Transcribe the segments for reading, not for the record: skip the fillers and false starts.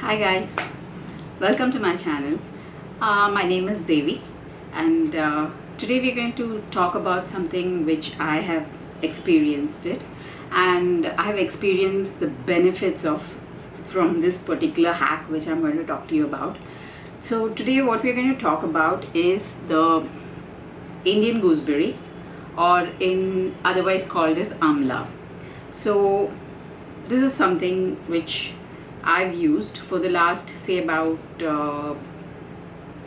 Hi guys, welcome to my channel. My name is Devi, and today we're going to talk about something which I have experienced it, and I have experienced the benefits of from this particular hack which I'm going to talk to you about. So today what we're going to talk about is the Indian gooseberry, or in otherwise called as Amla. So this is something which I've used for the last say about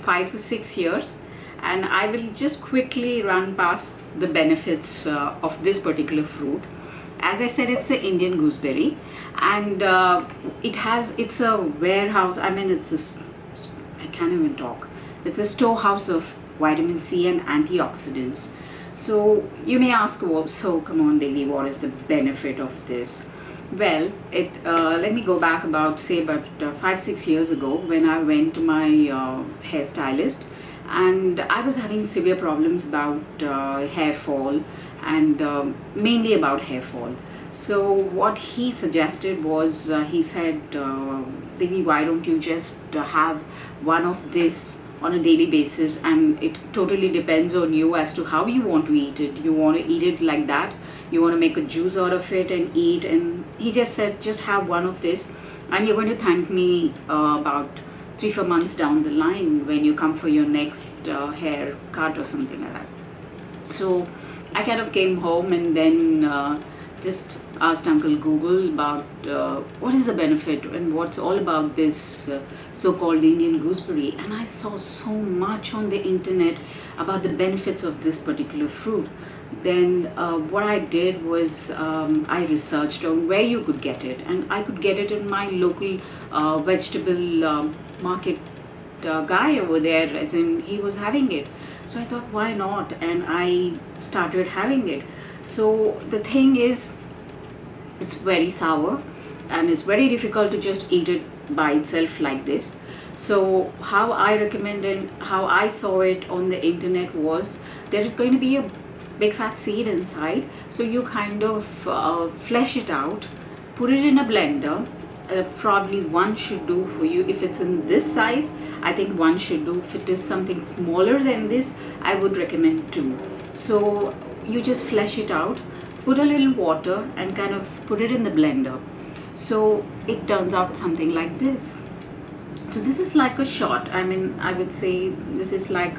5 to 6 years, and I will just quickly run past the benefits of this particular fruit. As I said, it's the Indian gooseberry, and it's a warehouse. I mean, I can't even talk. It's a storehouse of vitamin C and antioxidants. So you may ask, well, so come on, Devi, what is the benefit of this? Well, let me go back about 5-6 years ago when I went to my hairstylist, and I was having severe problems about hair fall, and mainly about hair fall. So what he suggested was, he said, Devi, why don't you just have one of this on a daily basis, and it totally depends on you as to how you want to eat it. You want to eat it like that, you want to make a juice out of it and eat. And he just said, just have one of this, and you're going to thank me about 3-4 months down the line when you come for your next hair cut or something like that. So I kind of came home and then just asked Uncle Google about what is the benefit and what's all about this so-called Indian gooseberry, and I saw so much on the internet about the benefits of this particular fruit. Then what I did was, I researched on where you could get it, and I could get it in my local vegetable market guy over there, as in he was having it. So I thought, why not? And I started having it. So the thing is, it's very sour, and it's very difficult to just eat it by itself like this. So how I recommend and how I saw it on the internet was, there is going to be a big fat seed inside, so you kind of flesh it out, put it in a blender. Probably one should do for you. If it's in this size, I think one should do. If it is something smaller than this, I would recommend two. So you just flesh it out, put a little water, and kind of put it in the blender. So it turns out something like this. So this is like a shot. I mean, I would say this is like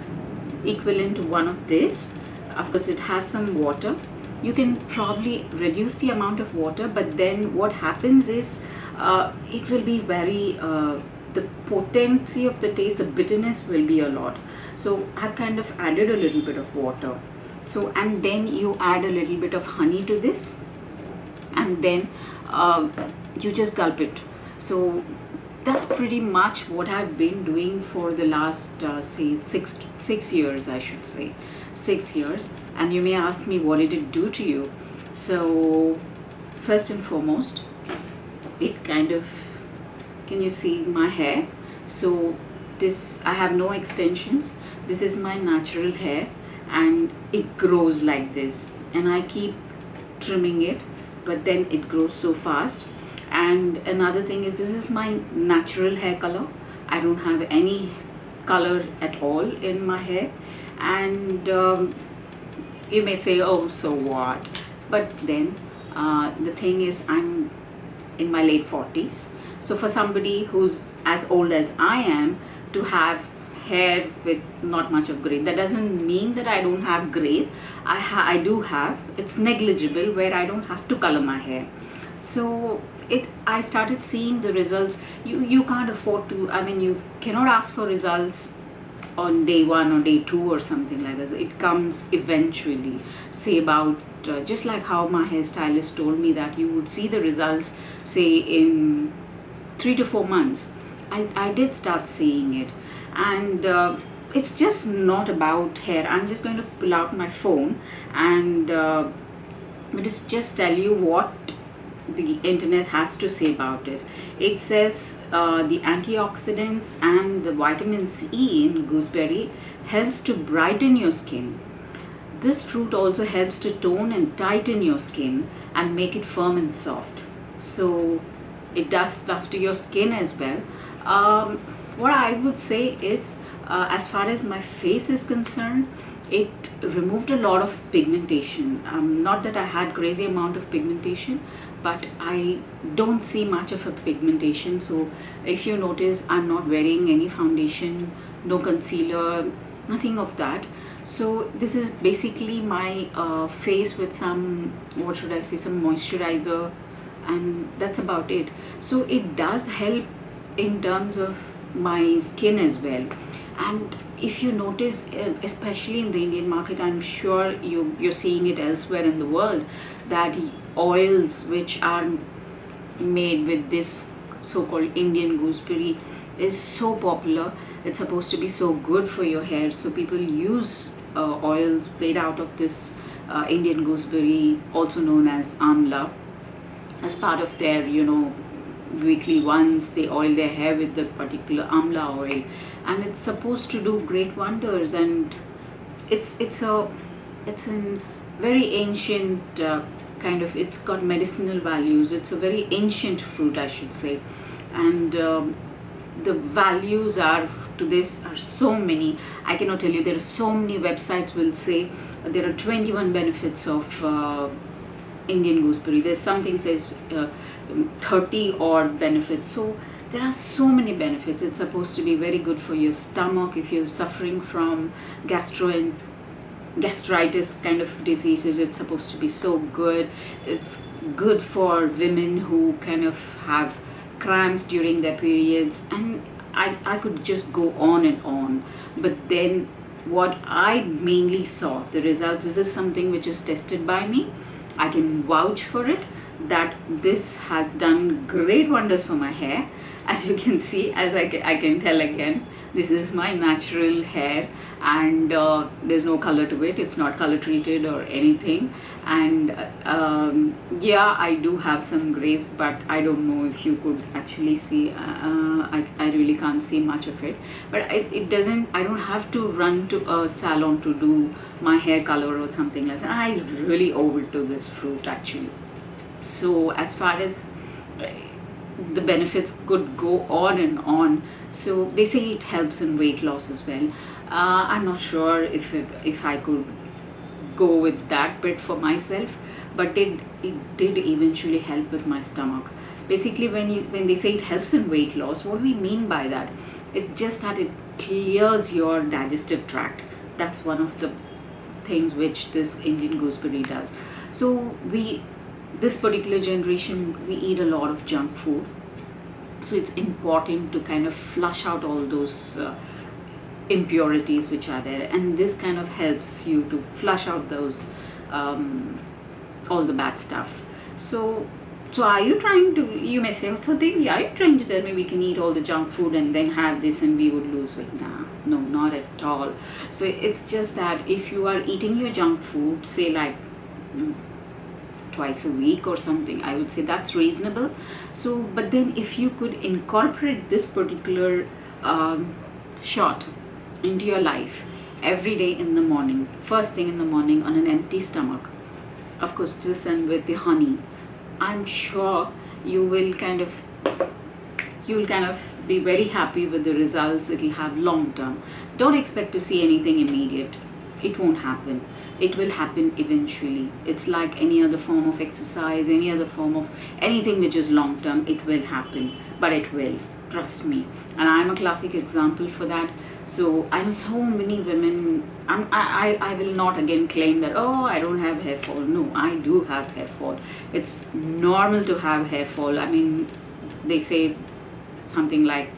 equivalent to one of this. Of course, it has some water. You can probably reduce the amount of water, but then what happens is, it will be very, the potency of the taste, the bitterness will be a lot. So I've kind of added a little bit of water. So, and then you add a little bit of honey to this, and then you just gulp it. So that's pretty much what I've been doing for the last say 6 years, I should say 6 years. And you may ask me, what did it do to you? So first and foremost, it kind of, can you see my hair? So this, I have no extensions. This is my natural hair, and it grows like this, and I keep trimming it, but then it grows so fast. And another thing is, this is my natural hair color. I don't have any color at all in my hair. And you may say, oh, so what? But then the thing is, I'm in my late 40s. So for somebody who's as old as I am to have hair with not much of gray, that doesn't mean that I don't have grays. I do have. It's negligible, where I don't have to color my hair. So I started seeing the results. You can't afford to, I mean, you cannot ask for results on day 1 or day 2 or something like that. It comes eventually, say about just like how my hairstylist told me that you would see the results say in 3 to 4 months. I did start seeing it, and it's just not about hair. I'm just going to pull out my phone and just tell you what the internet has to say about it. It says the antioxidants and the vitamin C in gooseberry helps to brighten your skin. This fruit also helps to tone and tighten your skin and make it firm and soft. So it does stuff to your skin as well. Um, what I would say is, as far as my face is concerned, it removed a lot of pigmentation. Not that I had crazy amount of pigmentation, but I don't see much of a pigmentation. So if you notice, I'm not wearing any foundation, no concealer, nothing of that. So this is basically my face with some, what should I say, some moisturizer, and that's about it. So it does help in terms of my skin as well. And if you notice, especially in the Indian market, I'm sure you're seeing it elsewhere in the world, that oils which are made with this so-called Indian gooseberry is so popular. It's supposed to be so good for your hair, so people use oils made out of this Indian gooseberry, also known as Amla, as part of their, weekly ones. They oil their hair with the particular Amla oil, and it's supposed to do great wonders. And it's a very ancient kind of, it's got medicinal values. It's a very ancient fruit, I should say. And the values are to this are so many. I cannot tell you. There are so many websites will say there are 21 benefits of Indian gooseberry. There's something says 30 odd benefits. So there are so many benefits. It's supposed to be very good for your stomach if you're suffering from gastritis kind of diseases. It's supposed to be so good. It's good for women who kind of have cramps during their periods, and I could just go on and on. But then what I mainly saw, the results, this is something which is tested by me. I can vouch for it that this has done great wonders for my hair. As you can see, as I can tell again, this is my natural hair, and there's no color to it. It's not color treated or anything. And yeah, I do have some grays, but I don't know if you could actually see. I really can't see much of it, but it doesn't, I don't have to run to a salon to do my hair color or something like that. I really owe it to this fruit actually. So as far as the benefits could go on and on. So they say it helps in weight loss as well. I'm not sure if I could go with that bit for myself, but it did eventually help with my stomach. Basically, when they say it helps in weight loss, what we mean by that, it's just that it clears your digestive tract. That's one of the things which this Indian gooseberry does. So this particular generation, we eat a lot of junk food, so it's important to kind of flush out all those impurities which are there, and this kind of helps you to flush out those all the bad stuff. So are you trying to, you may say, so Devi, are you trying to tell me we can eat all the junk food and then have this and we would lose weight? No, not at all. So it's just that if you are eating your junk food, say like twice a week or something, I would say that's reasonable. So but then if you could incorporate this particular shot into your life every day in the morning, first thing in the morning on an empty stomach, of course just and with the honey, I'm sure you will kind of be very happy with the results it will have long term. Don't expect to see anything immediate. It won't happen. It will happen eventually. It's like any other form of exercise, any other form of anything which is long term. It will happen, but it will, trust me. And I'm a classic example for that. So I know so many women, I will not again claim that, oh, I don't have hair fall. No, I do have hair fall. It's normal to have hair fall. I mean, they say something like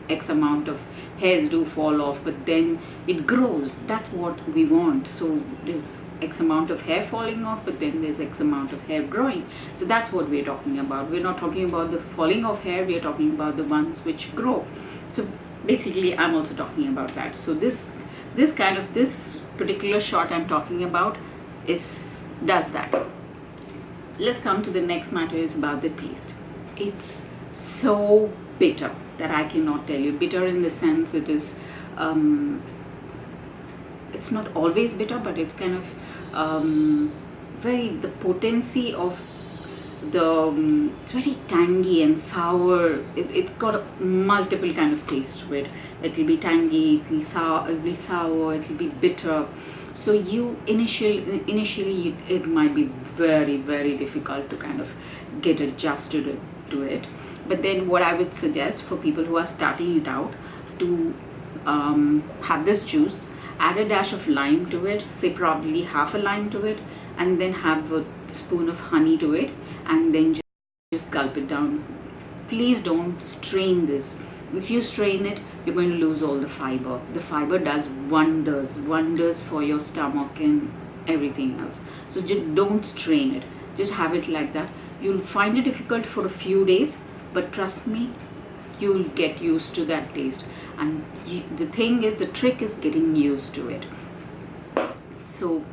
X amount of hairs do fall off, but then it grows. That's what we want. So there's X amount of hair falling off, but then there's X amount of hair growing. So that's what we're talking about. We're not talking about the falling of hair, we're talking about the ones which grow. So basically I'm also talking about that. So this particular shot I'm talking about does that. Let's come to the next matter, is about the taste. It's so bitter that I cannot tell you. Bitter in the sense it is it's not always bitter, but it's kind of the potency of it's very tangy and sour. It's got a multiple kind of taste to it. It will be tangy, it will be bitter. So you initially it might be very, very difficult to kind of get adjusted to it. But then what I would suggest for people who are starting it out, to have this juice, add a dash of lime to it, say probably half a lime to it, and then have a spoon of honey to it, and then just gulp it down. Please don't strain this. If you strain it, you're going to lose all the fiber. The fiber does wonders for your stomach and everything else. So just don't strain it. Just have it like that. You'll find it difficult for a few days, but trust me, you'll get used to that taste. And the thing is, the trick is getting used to it. So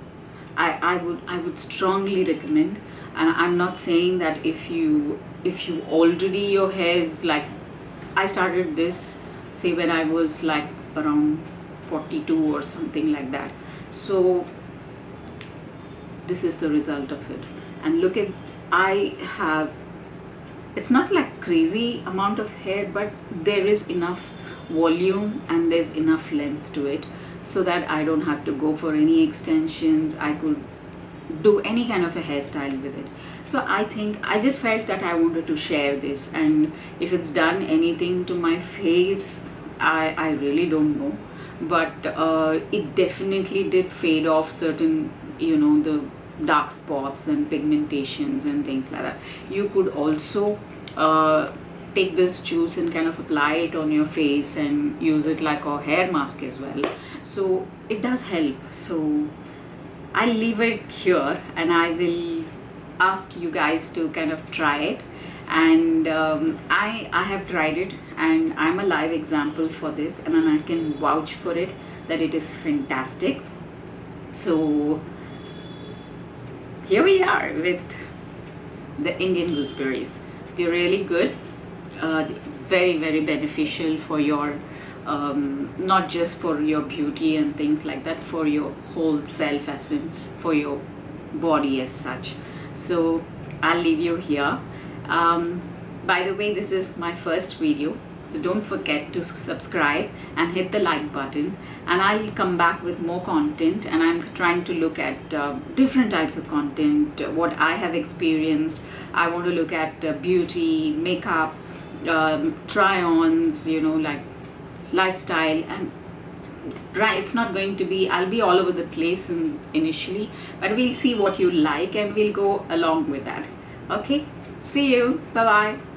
I would strongly recommend. And I'm not saying that if you already, your hair is like, I started this say when I was like around 42 or something like that. So this is the result of it. And look at, I have, it's not like crazy amount of hair, but there is enough volume and there's enough length to it, so that I don't have to go for any extensions. I could do any kind of a hairstyle with it. So I think I just felt that I wanted to share this, and if it's done anything to my face, I really don't know, but it definitely did fade off certain, the dark spots and pigmentations and things like that. You could also take this juice and kind of apply it on your face and use it like a hair mask as well. So it does help. So I'll leave it here, and I will ask you guys to kind of try it. And I have tried it, and I'm a live example for this, and I can vouch for it that it is fantastic. So here we are with the Indian gooseberries. They're really good, very, very beneficial for your not just for your beauty and things like that, for your whole self, as in for your body as such. So I'll leave you here. By the way, this is my first video, so don't forget to subscribe and hit the like button, and I'll come back with more content. And I'm trying to look at different types of content, what I have experienced. I want to look at beauty, makeup, try-ons, like lifestyle. And right, it's not going to be, I'll be all over the place initially, but we'll see what you like and we'll go along with that. Okay, see you, bye bye.